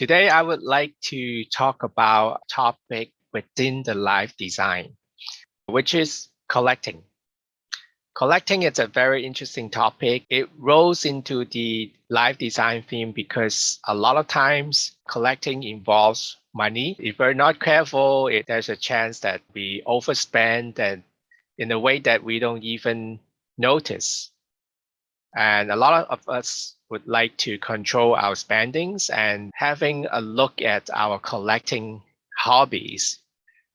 Today, I would like to talk about a topic within the life design, which is collecting. Collecting is a very interesting topic. It rolls into the life design theme because a lot of times collecting involves money. If we're not careful, there's a chance that we overspend and in a way that we don't even notice. And a lot of us would like to control our spendings and having a look at our collecting hobbies.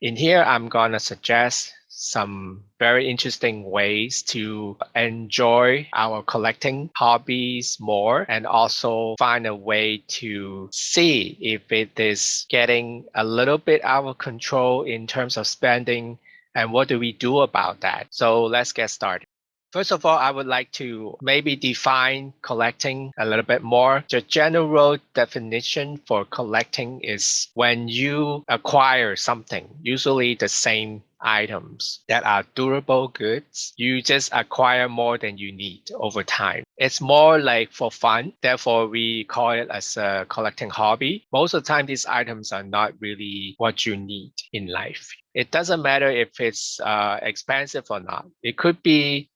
In here, I'm going to suggest some very interesting ways to enjoy our collecting hobbies more and also find a way to see if it is getting a little bit out of control in terms of spending and what do we do about that. So let's get started. First of all, I would like to maybe define collecting a little bit more. The general definition for collecting is when you acquire something, usually the same items that are durable goods, you just acquire more than you need over time. It's more like for fun. Therefore, we call it as a collecting hobby. Most of the time, these items are not really what you need in life. It doesn't matter if it's expensive or not. It could be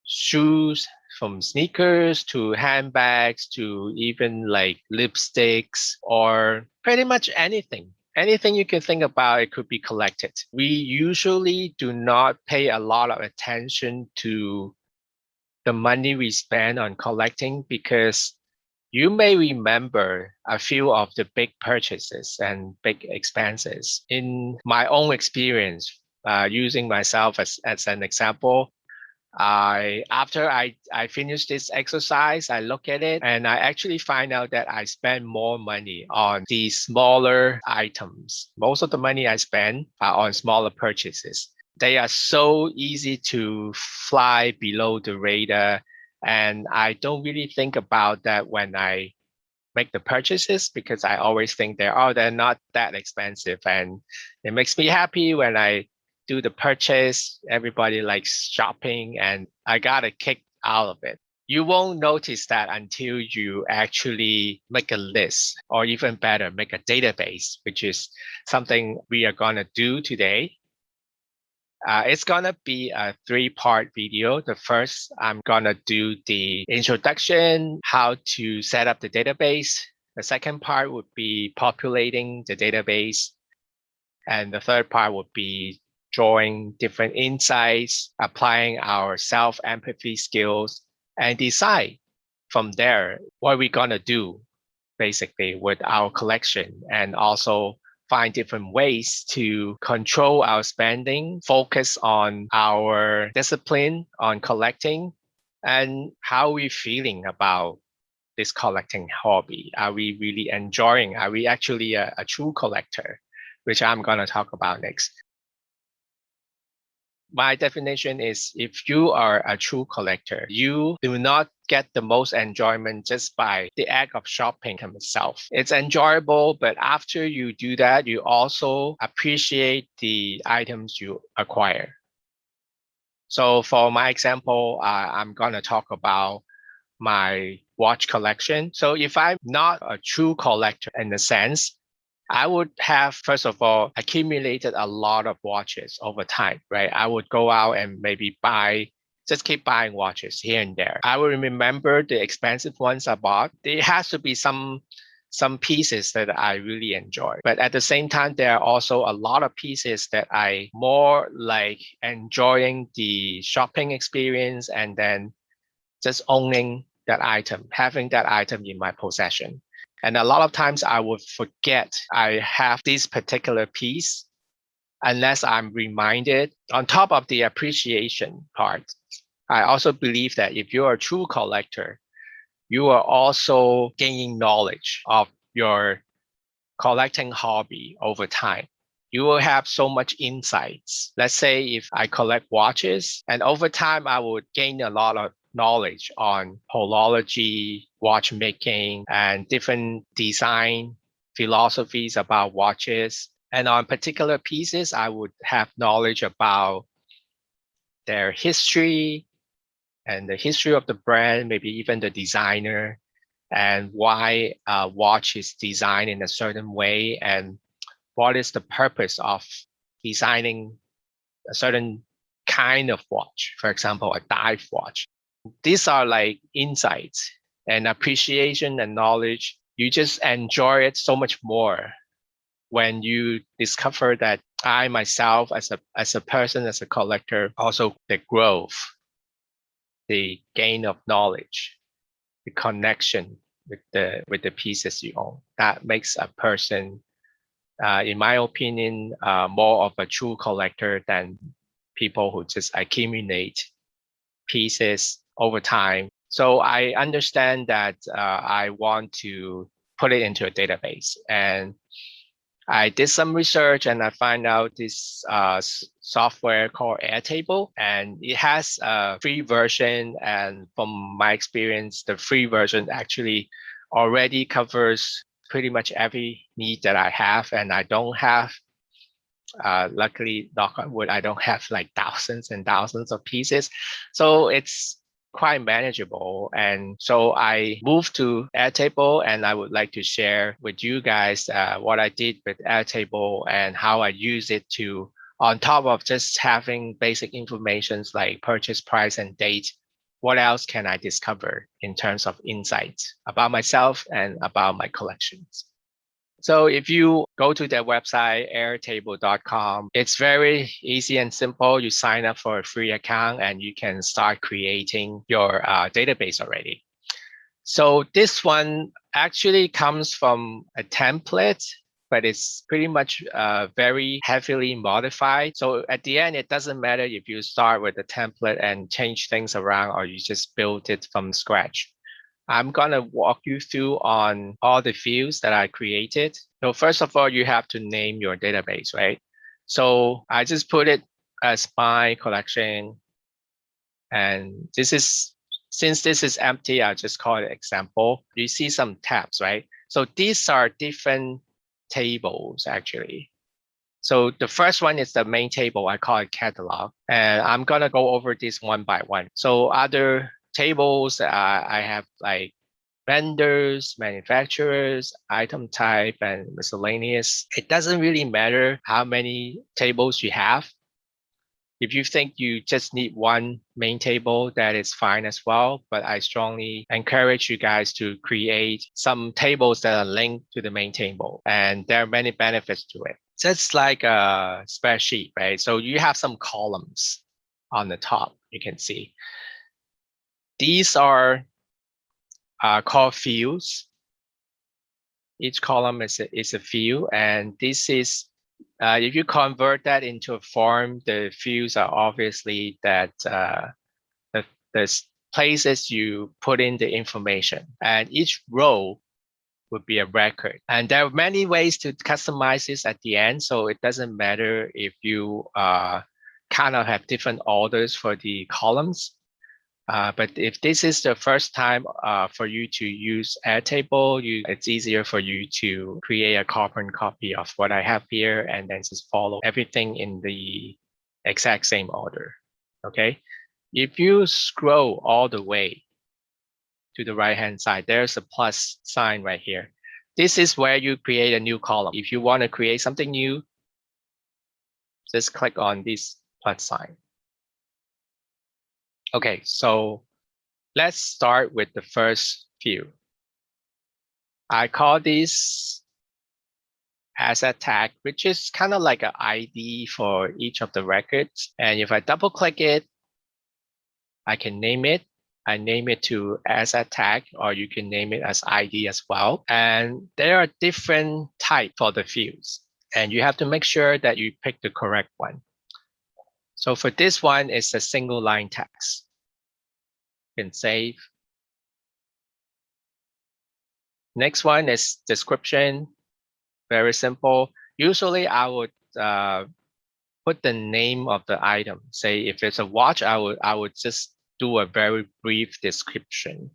shoes, from sneakers to handbags to even like lipsticks or pretty much anything. Anything you can think about, it could be collected. We usually do not pay a lot of attention to the money we spend on collecting because you may remember a few of the big purchases and big expenses. In my own experience, using myself as an example, after I finish this exercise, I look at it and I actually find out that I spend more money on the smaller items. Most of the money I spend are on smaller purchases. They are so easy to fly below the radar, and I don't really think about that when I make the purchases because I always think they're not that expensive, and it makes me happy when I do the purchase. Everybody likes shopping, and I got a kick out of it. You won't notice that until you actually make a list, or even better, make a database, which is something we are going to do today. It's going to be a 3-part video. The first, I'm going to do the introduction, how to set up the database. The second part would be populating the database. And the third part would be drawing different insights, applying our self-empathy skills, and decide from there what we're going to do basically with our collection, and also find different ways to control our spending, focus on our discipline on collecting, and how we feeling about this collecting hobby. Are we really enjoying? Are we actually a true collector? Which I'm going to talk about next. My definition is if you are a true collector, you do not get the most enjoyment just by the act of shopping itself. It's enjoyable, but after you do that, you also appreciate the items you acquire. So for my example, I'm going to talk about my watch collection. So if I'm not a true collector in the sense, I would have, first of all, accumulated a lot of watches over time, right? I would go out and maybe just keep buying watches here and there. I will remember the expensive ones I bought. There has to be some pieces that I really enjoy. But at the same time, there are also a lot of pieces that I more like enjoying the shopping experience and then just owning that item, having that item in my possession. And a lot of times I would forget I have this particular piece unless I'm reminded. On top of the appreciation part, I also believe that if you're a true collector, you are also gaining knowledge of your collecting hobby over time. You will have so much insights. Let's say if I collect watches, and over time I would gain a lot of knowledge on horology, watchmaking, and different design philosophies about watches. And on particular pieces, I would have knowledge about their history and the history of the brand, maybe even the designer. and why a watch is designed in a certain way, and what is the purpose of designing a certain kind of watch, for example, a dive watch. These are like insights and appreciation and knowledge. You just enjoy it so much more when you discover that I myself as a person, as a collector, also the growth, the gain of knowledge, the connection with the pieces you own. That makes a person, in my opinion, more of a true collector than people who just accumulate pieces over time. So I understand that I want to put it into a database, and I did some research and I find out this software called Airtable, and it has a free version. And from my experience, the free version actually already covers pretty much every need that I have, and I don't have, luckily, knock on wood, I don't have like thousands and thousands of pieces. So it's quite manageable. And so I moved to Airtable, and I would like to share with you guys what I did with Airtable and how I use it to, on top of just having basic informations like purchase price and date, what else can I discover in terms of insights about myself and about my collections. So if you go to their website, airtable.com, it's very easy and simple. You sign up for a free account and you can start creating your database already. So this one actually comes from a template, but it's pretty much very heavily modified. So at the end, it doesn't matter if you start with a template and change things around, or you just build it from scratch. I'm going to walk you through on all the fields that I created. So first of all, you have to name your database, right? So I just put it as my collection. And this is, since this is empty, I'll just call it example. You see some tabs, right? So these are different tables actually. So the first one is the main table. I call it catalog. And I'm going to go over this one by one. So other tables, I have like vendors, manufacturers, item type, and miscellaneous. It doesn't really matter how many tables you have. If you think you just need one main table, that is fine as well. But I strongly encourage you guys to create some tables that are linked to the main table. And there are many benefits to it. Just like a spreadsheet, right? So you have some columns on the top, you can see. These are called fields. Each column is a field. And this is, if you convert that into a form, the fields are obviously that the places you put in the information. And each row would be a record. And there are many ways to customize this at the end. So it doesn't matter if you kind of have different orders for the columns. But if this is the first time for you to use Airtable, it's easier for you to create a carbon copy of what I have here and then just follow everything in the exact same order. Okay. If you scroll all the way to the right-hand side, there's a plus sign right here. This is where you create a new column. If you want to create something new, just click on this plus sign. Okay, so let's start with the first field. I call this asset tag, which is kind of like an ID for each of the records. And if I double click it, I can name it. I name it to asset tag, or you can name it as ID as well. And there are different types for the fields. And you have to make sure that you pick the correct one. So for this one, it's a single line text. You can save. Next one is description. Very simple. Usually I would put the name of the item. Say if it's a watch, I would just do a very brief description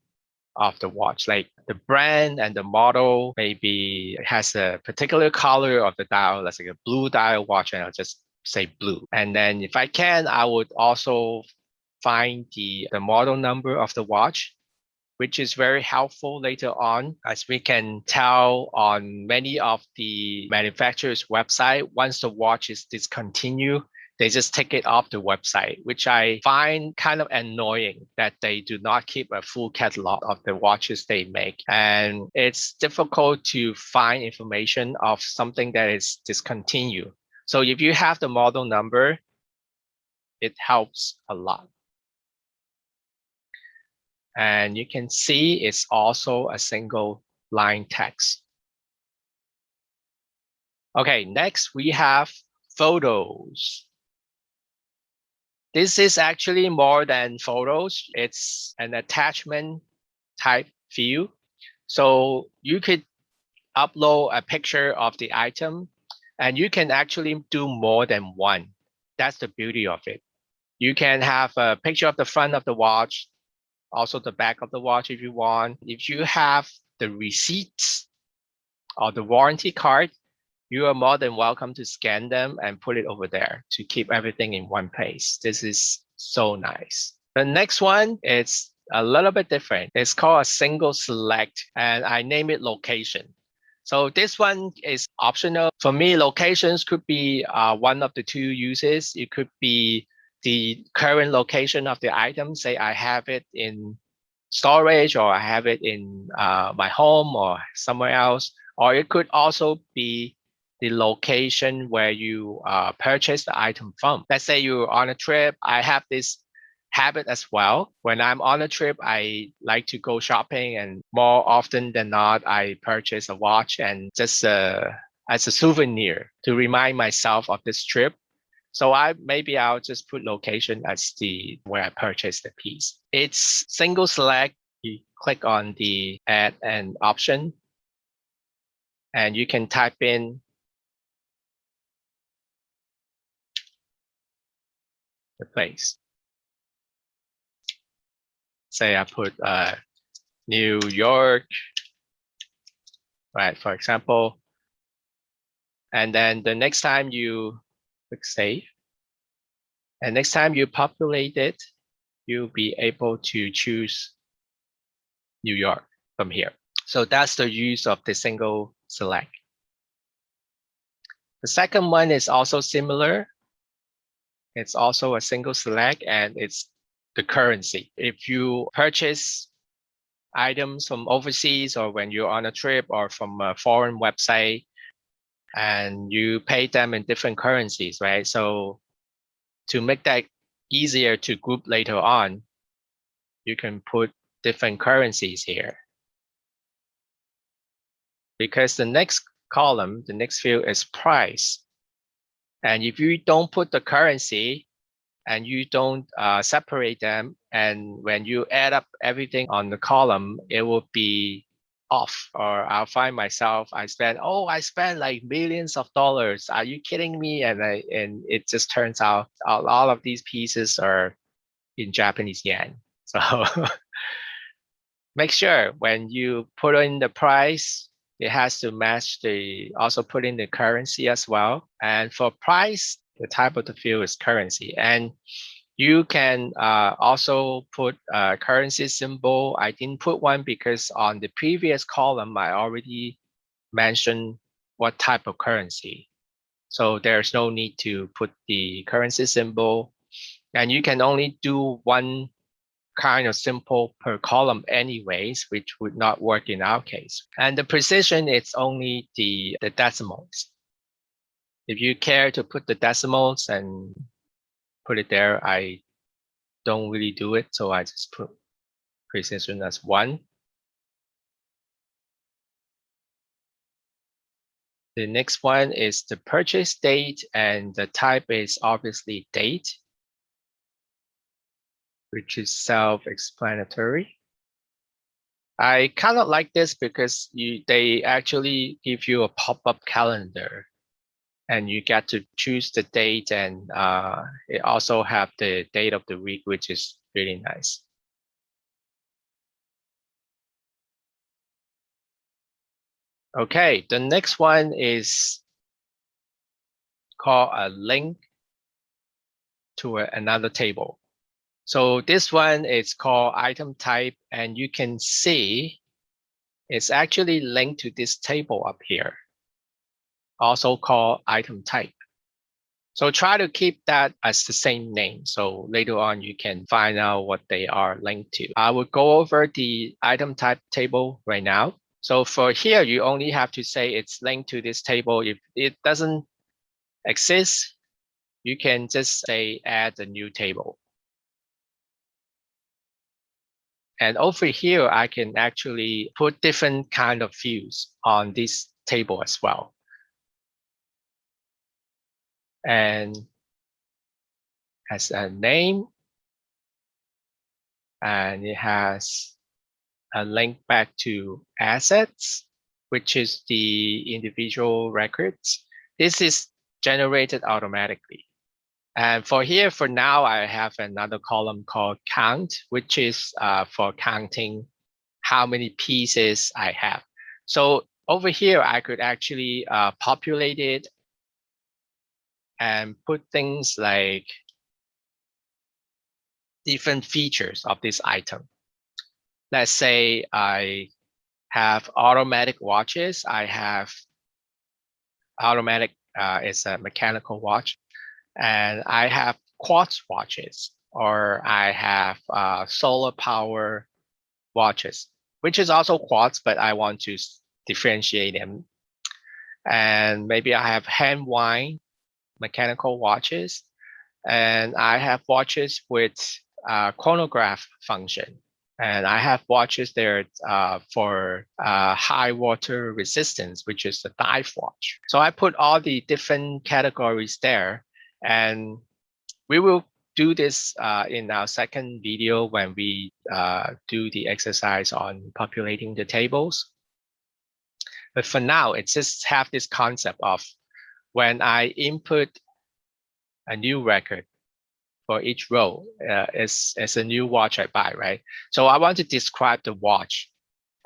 of the watch, like the brand and the model. Maybe it has a particular color of the dial, let's say a blue dial watch, and I'll just say blue. And then if I can, I would also find the model number of the watch which is very helpful later on, as we can tell on many of the manufacturers' website, once the watch is discontinued, they just take it off the website, which I find kind of annoying that they do not keep a full catalog of the watches they make. And it's difficult to find information of something that is discontinued. So if you have the model number, it helps a lot. And you can see it's also a single line text. Okay, next we have photos. This is actually more than photos. It's an attachment type view. So you could upload a picture of the item, and you can actually do more than one. That's the beauty of it. You can have a picture of the front of the watch, also the back of the watch if you want. If you have the receipts or the warranty card, you are more than welcome to scan them and put it over there to keep everything in one place. This is so nice. The next one is a little bit different. It's called a single select, and I name it location. So this one is optional. For me, locations could be one of the two uses. It could be the current location of the item. Say I have it in storage, or I have it in my home or somewhere else. Or it could also be the location where you purchase the item from. Let's say you're on a trip. I have this habit as well. When I'm on a trip, I like to go shopping, and more often than not, I purchase a watch and just as a souvenir to remind myself of this trip. So I'll just put location as the where I purchased the piece. It's single select. You click on the add an option, and you can type in the place. Say I put New York, right, for example. And then the next time you click save, and next time you populate it, you'll be able to choose New York from here. So that's the use of the single select. The second one is also similar. It's also a single select, and it's the currency. If you purchase items from overseas, or when you're on a trip, or from a foreign website, and you pay them in different currencies, right? So to make that easier to group later on, you can put different currencies here. Because the next column, the next field is price. And if you don't put the currency and you don't separate them, and when you add up everything on the column, it will be off. Or I'll find myself, I spent like millions of dollars. Are you kidding me? And it just turns out all of these pieces are in Japanese yen. So make sure when you put in the price, it has to match also put in the currency as well. And for price, the type of the field is currency. And you can also put a currency symbol. I didn't put one because on the previous column, I already mentioned what type of currency. So there's no need to put the currency symbol. And you can only do one kind of simple per column anyways, which would not work in our case. And the precision, it's only the decimals. If you care to put the decimals and put it there, I don't really do it. So I just put precision as 1. The next one is the purchase date, and the type is obviously date, which is self-explanatory. I kind of like this because they actually give you a pop-up calendar, and you get to choose the date, and it also have the date of the week, which is really nice. Okay, the next one is called a link to another table. So this one is called item type, and you can see it's actually linked to this table up here, also called item type. So try to keep that as the same name. So later on, you can find out what they are linked to. I will go over the item type table right now. So for here, you only have to say it's linked to this table. If it doesn't exist, you can just say add a new table. And over here, I can actually put different kind of views on this table as well. And has a name, and it has a link back to assets, which is the individual records. This is generated automatically. And for here, for now, I have another column called count, which is for counting how many pieces I have. So over here, I could actually populate it and put things like different features of this item. Let's say I have automatic watches. I have automatic, it's a mechanical watch, and I have quartz watches, or I have solar power watches, which is also quartz, but I want to differentiate them. And maybe I have hand wind mechanical watches, and I have watches with chronograph function. And I have watches there for high water resistance, which is the dive watch. So I put all the different categories there, and we will do this in our second video when we do the exercise on populating the tables. But for now, it just have this concept of when I input a new record for each row, it's a new watch I buy, right? So I want to describe the watch.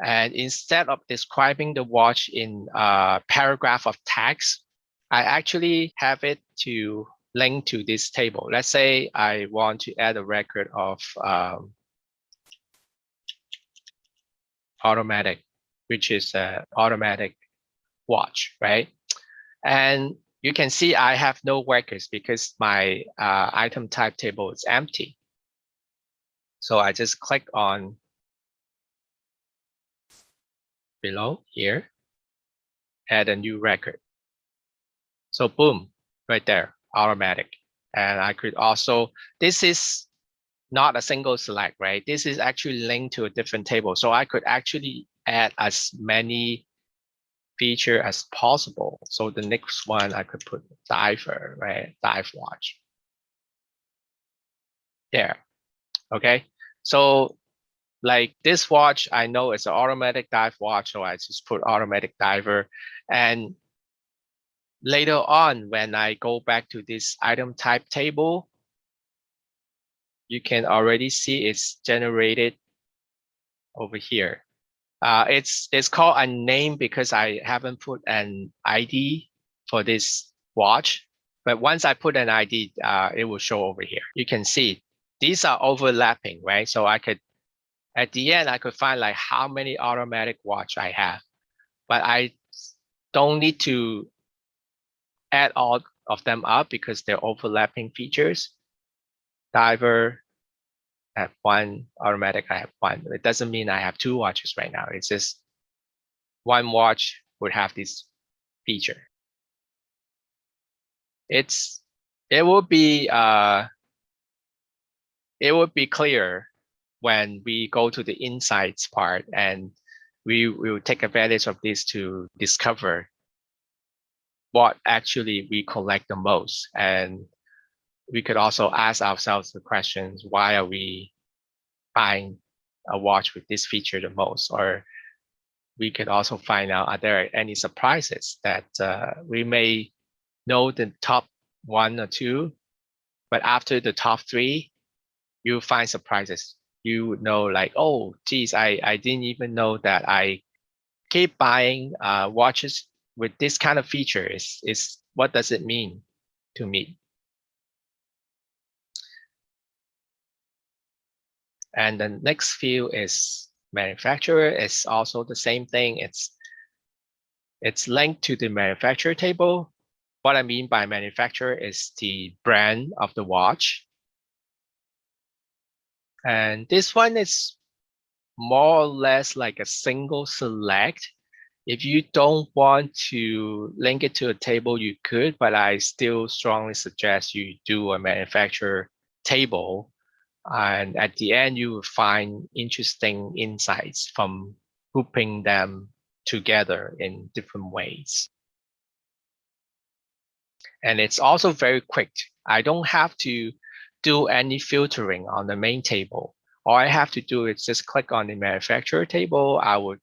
And instead of describing the watch in a paragraph of text, I actually have it to link to this table. Let's say I want to add a record of automatic, which is an automatic watch, right? And you can see I have no records because my item type table is empty. So I just click on below here, add a new record. So boom, right there, automatic. And I could also, this is not a single select, right? This is actually linked to a different table. So I could actually add as many feature as possible. So the next one I could put diver, right? Dive watch. There, okay? So like this watch, I know it's an automatic dive watch, so I just put automatic diver. And later on, when I go back to this item type table, you can already see it's generated over here. It's called a name because I haven't put an ID for this watch. But once I put an ID, it will show over here. You can see these are overlapping, right? So I could, at the end, I could find like how many automatic watch I have. But I don't need to add all of them up because they're overlapping features. Diver, I have one, automatic, I have one. It doesn't mean I have two watches right now. It's just one watch would have this feature. It would be clear when we go to the insights part, and we will take advantage of this to discover what actually we collect the most. And we could also ask ourselves the questions, why are we buying a watch with this feature the most? Or we could also find out, are there any surprises that we may know the top one or two, but after the top three, you find surprises. You would know like, oh, geez, I didn't even know that I keep buying watches with this kind of feature. Is what does it mean to me? And the next field is manufacturer. It's also the same thing. It's linked to the manufacturer table. What I mean by manufacturer is the brand of the watch. And this one is more or less like a single select. If you don't want to link it to a table, you could, but I still strongly suggest you do a manufacturer table. And at the end, you will find interesting insights from grouping them together in different ways. And it's also very quick. I don't have to do any filtering on the main table. All I have to do is just click on the manufacturer table. I would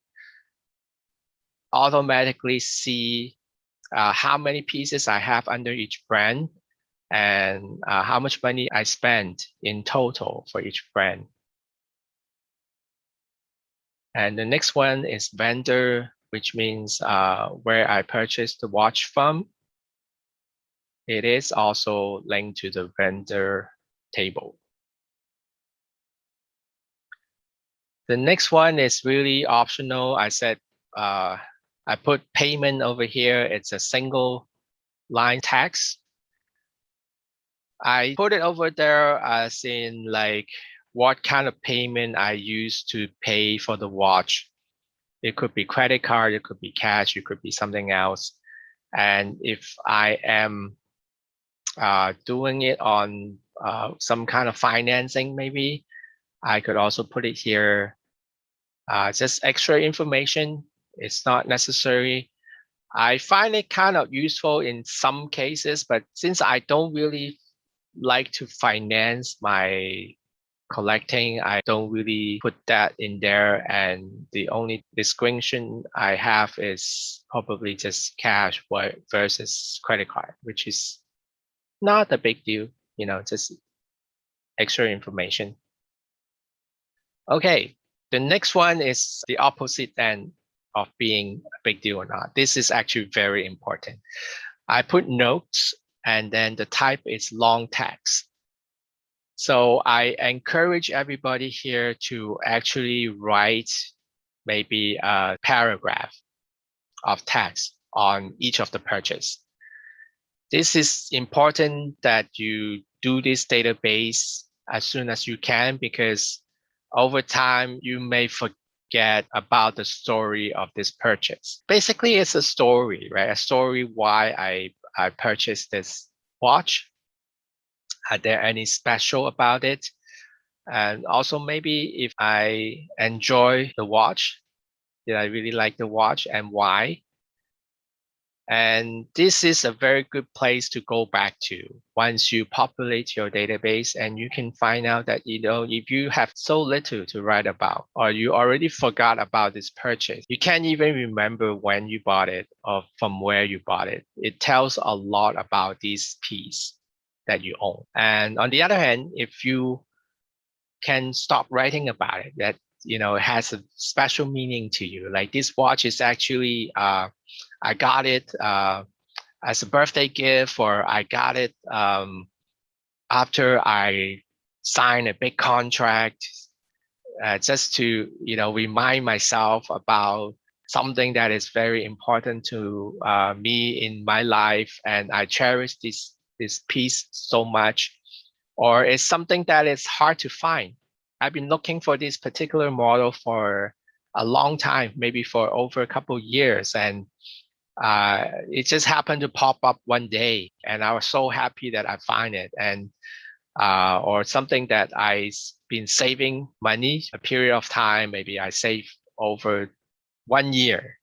automatically see how many pieces I have under each brand and how much money I spent in total for each brand. And the next one is vendor, which means where I purchased the watch from. It is also linked to the vendor table. The next one is really optional. I said I put payment over here. It's a single line text. I put it over there as in like what kind of payment I use to pay for the watch. It could be credit card, it could be cash, it could be something else. And if I am doing it on some kind of financing, maybe I could also put it here. Just extra information. It's not necessary. I find it kind of useful in some cases, but since I don't really like to finance my collecting, I don't really put that in there. And the only distinction I have is probably just cash versus credit card, which is not a big deal, just extra information. Okay, the next one is the opposite end of being a big deal or not. This is actually very important. I put notes and then the type is long text. So I encourage everybody here to actually write maybe a paragraph of text on each of the purchase. This is important that you do this database as soon as you can, because over time you may forget about the story of this purchase. Basically, it's a story, right? A story why I purchased this watch. Are there any special about it? And also maybe if I enjoy the watch, did I really like the watch and why? And this is a very good place to go back to once you populate your database, and you can find out that, if you have so little to write about, or you already forgot about this purchase, you can't even remember when you bought it or from where you bought it. It tells a lot about this piece that you own. And on the other hand, if you can stop writing about it, that it has a special meaning to you. Like this watch is actually I got it as a birthday gift, or I got it after I signed a big contract, just to remind myself about something that is very important to me in my life, and I cherish this piece so much. Or it's something that is hard to find. I've been looking for this particular model for a long time, maybe for over a couple of years, and it just happened to pop up one day, and I was so happy that I find it. And or something that I've been saving money a period of time, maybe I save over 1 year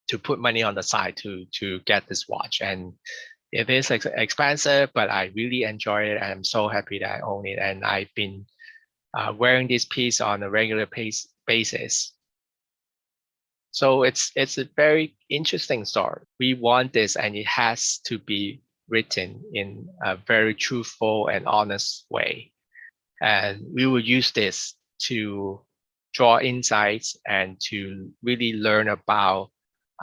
to put money on the side to get this watch. And it is expensive, but I really enjoy it, and I'm so happy that I own it. And I've been wearing this piece on a regular basis. So it's a very interesting story. We want this, and it has to be written in a very truthful and honest way. And we will use this to draw insights and to really learn about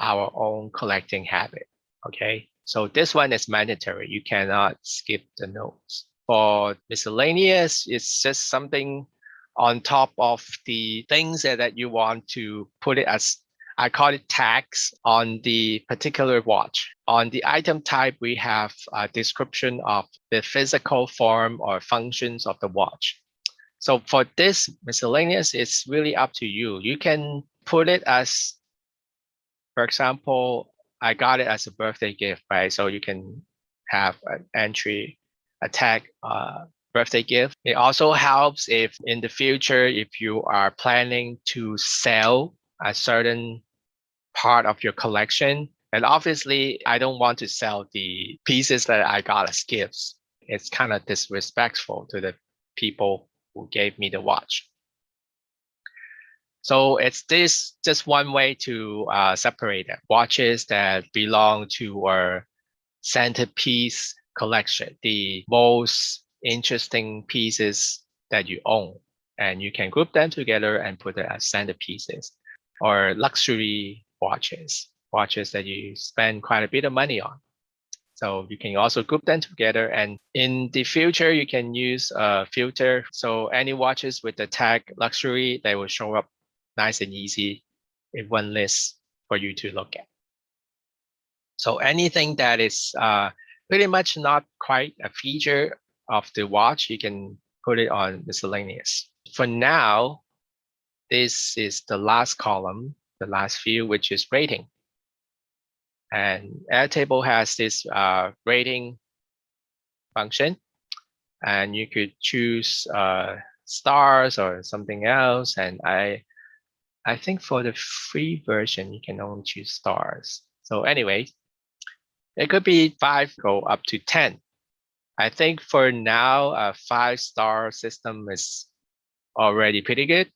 our own collecting habit. Okay, so this one is mandatory. You cannot skip the notes. For miscellaneous, it's just something on top of the things that you want to put it as, I call it tags on the particular watch. On the item type, we have a description of the physical form or functions of the watch. So for this miscellaneous, it's really up to you. You can put it as, for example, I got it as a birthday gift, right? So you can have an entry, a tag, birthday gift. It also helps if in the future, if you are planning to sell a certain part of your collection. And obviously, I don't want to sell the pieces that I got as gifts. It's kind of disrespectful to the people who gave me the watch. So it's this just one way to separate them. Watches that belong to our centerpiece collection, the most interesting pieces that you own. And you can group them together and put it as centerpieces, or luxury watches, watches that you spend quite a bit of money on. So you can also group them together. And in the future, you can use a filter. So any watches with the tag luxury, they will show up nice and easy in one list for you to look at. So anything that is pretty much not quite a feature of the watch, you can put it on miscellaneous. For now, this is the last column, the last view, which is rating. And Airtable has this rating function, and you could choose stars or something else. And I think for the free version, you can only choose stars. So anyway, it could be 5, go up to 10. I think for now, a 5-star system is already pretty good.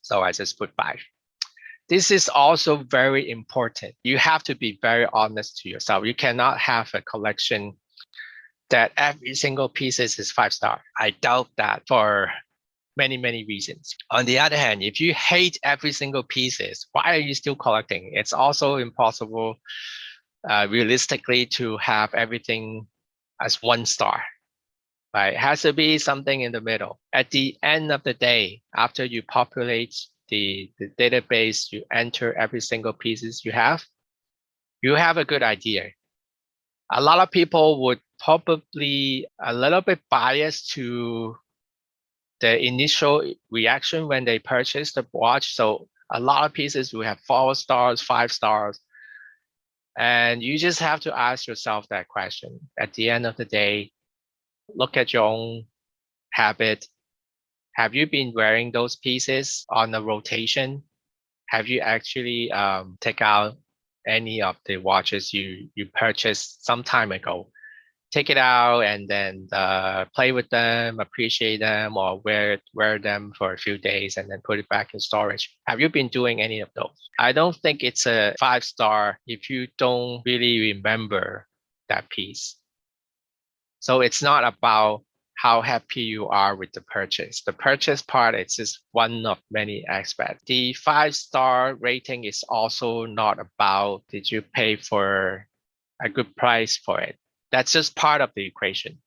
So I just put 5. This is also very important. You have to be very honest to yourself. You cannot have a collection that every single piece is 5-star. I doubt that for many, many reasons. On the other hand, if you hate every single pieces, why are you still collecting? It's also impossible realistically to have everything as 1 star. Right? It has to be something in the middle. At the end of the day, after you populate the database, you enter every single pieces you have a good idea. A lot of people would probably a little bit biased to the initial reaction when they purchase the watch. So a lot of pieces will have 4 stars, 5 stars. And you just have to ask yourself that question. At the end of the day, look at your own habit. Have you been wearing those pieces on a rotation? Have you actually take out any of the watches you purchased some time ago? Take it out and then play with them, appreciate them, or wear them for a few days and then put it back in storage. Have you been doing any of those? I don't think it's a 5-star if you don't really remember that piece. So it's not about how happy you are with the purchase. The purchase part is just one of many aspects. The 5-star rating is also not about did you pay for a good price for it. That's just part of the equation.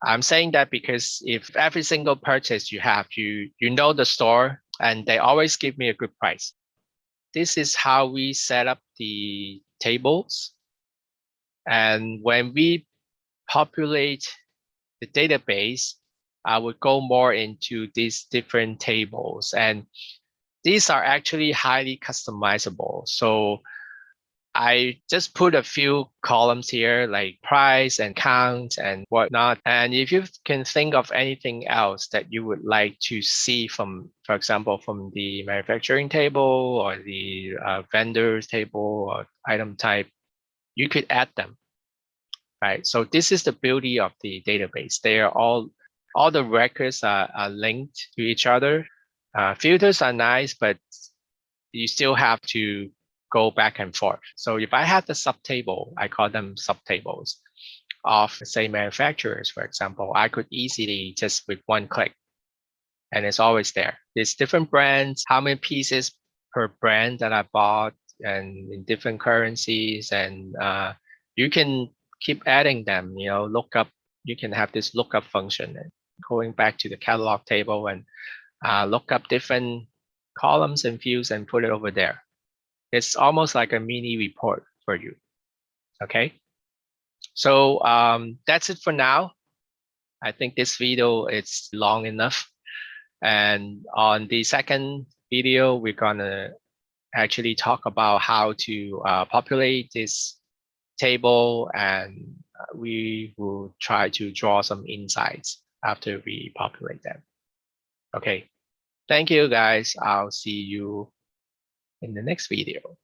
I'm saying that because if every single purchase you have, you know the store and they always give me a good price. This is how we set up the tables. And when we populate the database, I would go more into these different tables. And these are actually highly customizable. So I just put a few columns here like price and count and whatnot. And if you can think of anything else that you would like to see from, for example, from the manufacturing table or the vendors table or item type, you could add them. Right. So this is the beauty of the database. They are all the records are linked to each other. Filters are nice, but you still have to go back and forth. So if I had the subtable, I call them subtables of say manufacturers, for example, I could easily just with one click, and it's always there. There's different brands, how many pieces per brand that I bought, and in different currencies, and you can keep adding them. You know, lookup. You can have this lookup function. going back to the catalog table and look up different columns and fields and put it over there. It's almost like a mini report for you. Okay. So that's it for now. I think this video is long enough. And on the second video, we're gonna actually talk about how to populate this table, and we will try to draw some insights after we populate them. Okay. Thank you guys. I'll see you in the next video.